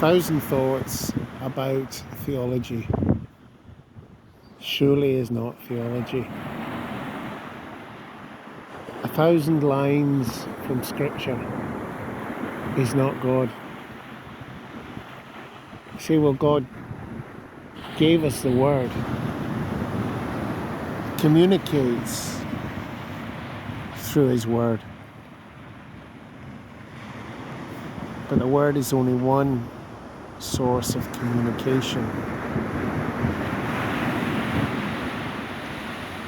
1,000 thoughts about theology surely is not theology. 1,000 lines from Scripture is not God. See, well, God gave us the Word. Communicates through His Word. But the Word is only one source of communication.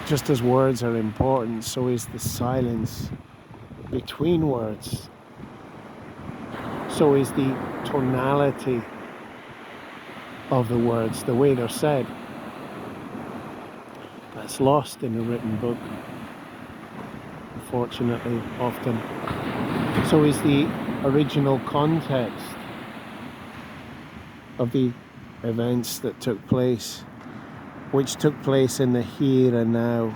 Just as words are important, so is the silence between words. So is the tonality of the words, the way they're said. That's lost in a written book, unfortunately, often. So is the original context of the events that took place, which took place in the here and now,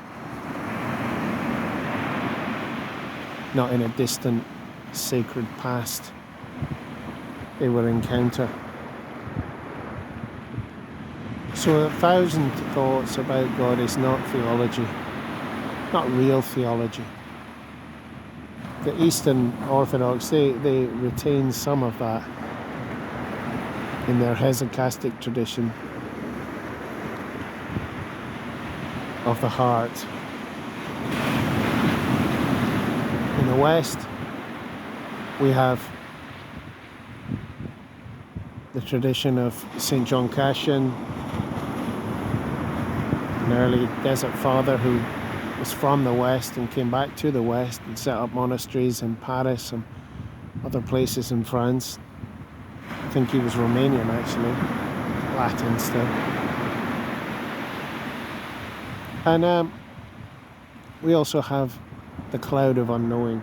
not in a distant, sacred past. They were encounter. So 1,000 thoughts about God is not theology, not real theology. The Eastern Orthodox, they retain some of that in their hesychastic tradition of the heart. In the West, we have the tradition of St. John Cassian, an early desert father who was from the West and came back to the West and set up monasteries in Paris and other places in France. I think he was Romanian, actually, Latin still. And we also have the Cloud of Unknowing,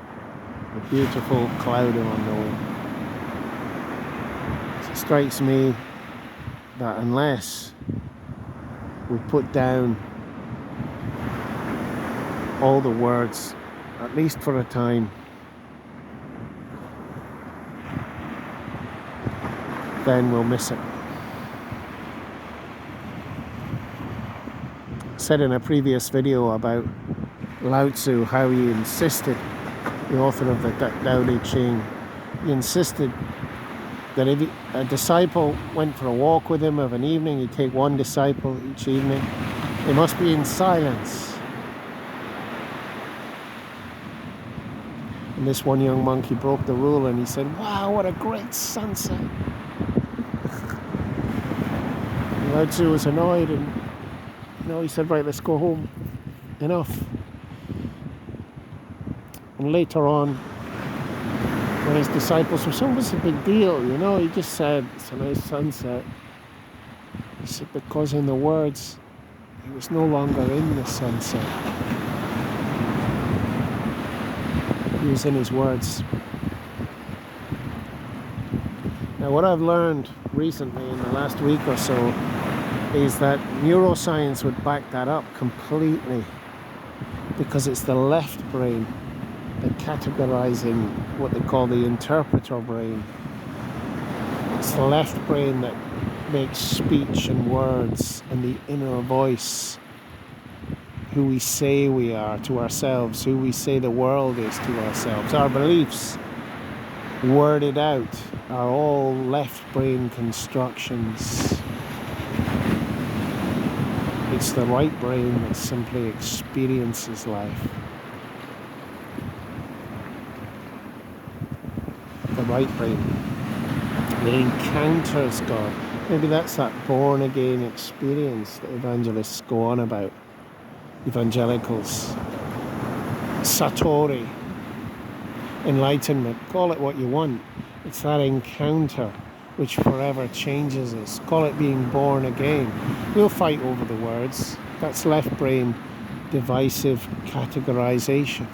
the beautiful Cloud of Unknowing. It strikes me that unless we put down all the words, at least for a time, then we'll miss it. I said in a previous video about Lao Tzu how he insisted, the author of the Tao Te Ching, he insisted that if a disciple went for a walk with him of an evening, he'd take one disciple each evening. They must be in silence. And this one young monk, he broke the rule and he said, "Wow, what a great sunset." And Lao Tzu was annoyed and he said, "Right, let's go home. Enough." And later on, when his disciples were saying, "What's the big deal?" He just said, "It's a nice sunset." He said, because in the words, he was no longer in the sunset. He was in his words. Now, what I've learned recently in the last week or so is that neuroscience would back that up completely, because it's the left brain that categorizing what they call the interpreter brain. It's the left brain that makes speech and words and the inner voice, who we say we are to ourselves, who we say the world is to ourselves. Our beliefs, worded out, are all left brain constructions. It's the right brain that simply experiences life. The right brain that encounters God. Maybe that's that born again experience that evangelists go on about. Evangelicals, Satori, enlightenment, call it what you want. It's that encounter which forever changes us. Call it being born again. We'll fight over the words. That's left brain divisive categorization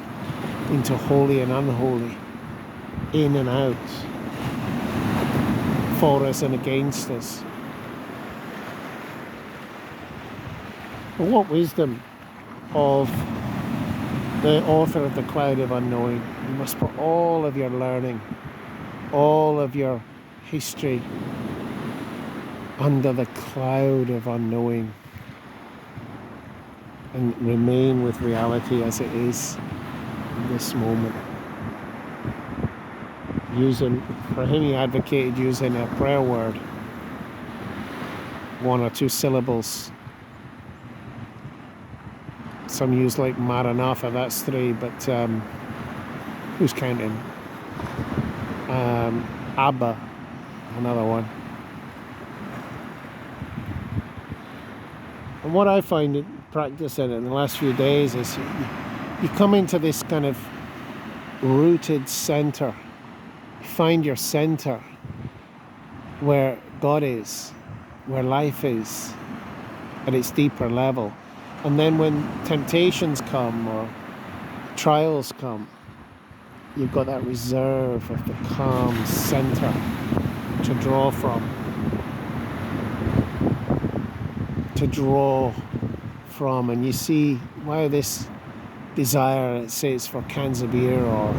into holy and unholy, in and out, for us and against us. But what wisdom of the author of the Cloud of Unknowing. You must put all of your learning, all of your history, under the cloud of unknowing and remain with reality as it is in this moment. For him, he advocated using a prayer word, 1 or 2 syllables. Some use like Maranatha, that's 3, but who's counting? Abba, another one. And what I find in practicing in the last few days is you come into this kind of rooted center. You find your center where God is, where life is at its deeper level. And then when temptations come or trials come, you've got that reserve of the calm center to draw from. And you see, wow, this desire, say it's for cans of beer or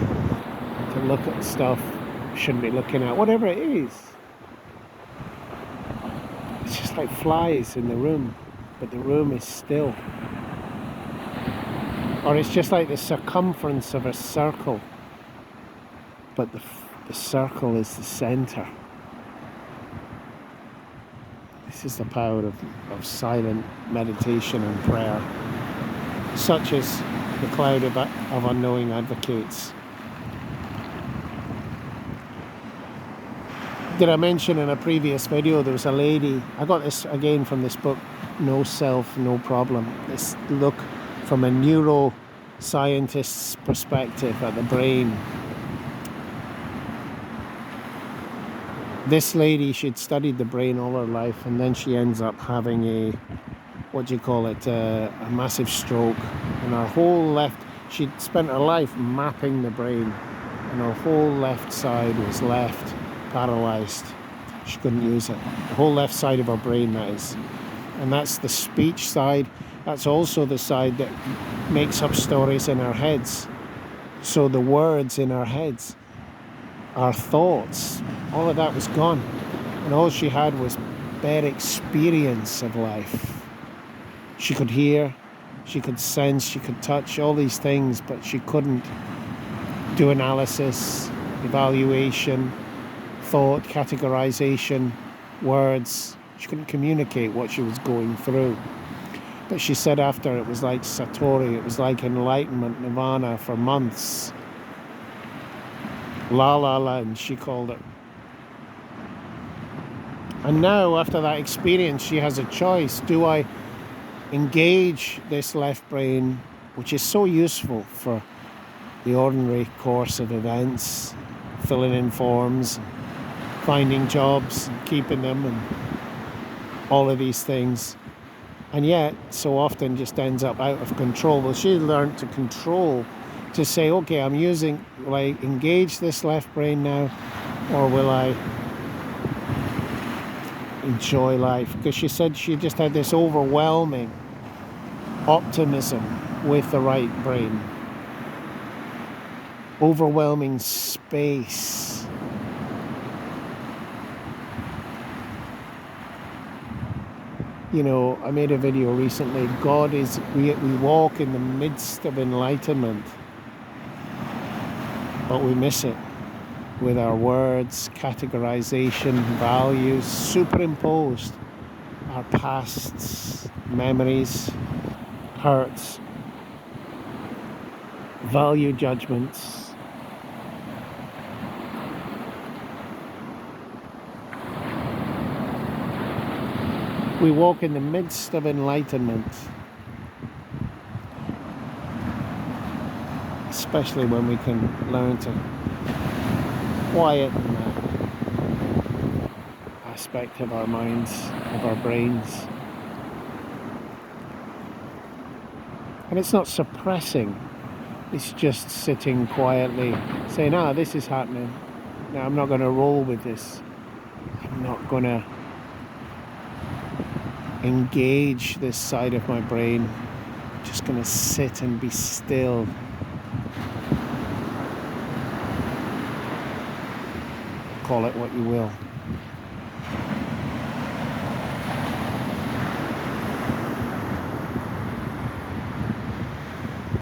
to look at stuff shouldn't be looking at, whatever it is. It's just like flies in the room, but the room is still. Or it's just like the circumference of a circle, but the circle is the center. This is the power of silent meditation and prayer, such as the Cloud of Unknowing advocates. Did I mention in a previous video there was a lady, I got this again from this book, No Self, No Problem. This look from a neuroscientist's perspective at the brain. This lady, she'd studied the brain all her life, and then she ends up having a massive stroke. And her whole left, she'd spent her life mapping the brain, and her whole left side was left paralyzed. She couldn't use it. The whole left side of her brain, that is. And that's the speech side. That's also the side that makes up stories in our heads. So the words in our heads, our thoughts, all of that was gone. And all she had was bare experience of life. She could hear, she could sense, she could touch, all these things, but she couldn't do analysis, evaluation, thought, categorization, words. She couldn't communicate what she was going through. But she said after, it was like Satori, it was like enlightenment, nirvana for months. La La Land, she called it. And now, after that experience, she has a choice. Do I engage this left brain, which is so useful for the ordinary course of events, filling in forms, finding jobs, and keeping them, and all of these things, and yet so often just ends up out of control? Well, she learned to control, to say, okay, will I engage this left brain now, or will I enjoy life? Because she said she just had this overwhelming optimism with the right brain, overwhelming space. You know, I made a video recently, we walk in the midst of enlightenment, but we miss it with our words, categorization, values, superimposed, our pasts, memories, hurts, value judgments. We walk in the midst of enlightenment, especially when we can learn to quieten that aspect of our minds, of our brains. And it's not suppressing, it's just sitting quietly, saying, this is happening. Now I'm not going to roll with this. I'm not going to engage this side of my brain. I'm just going to sit and be still. Call it what you will.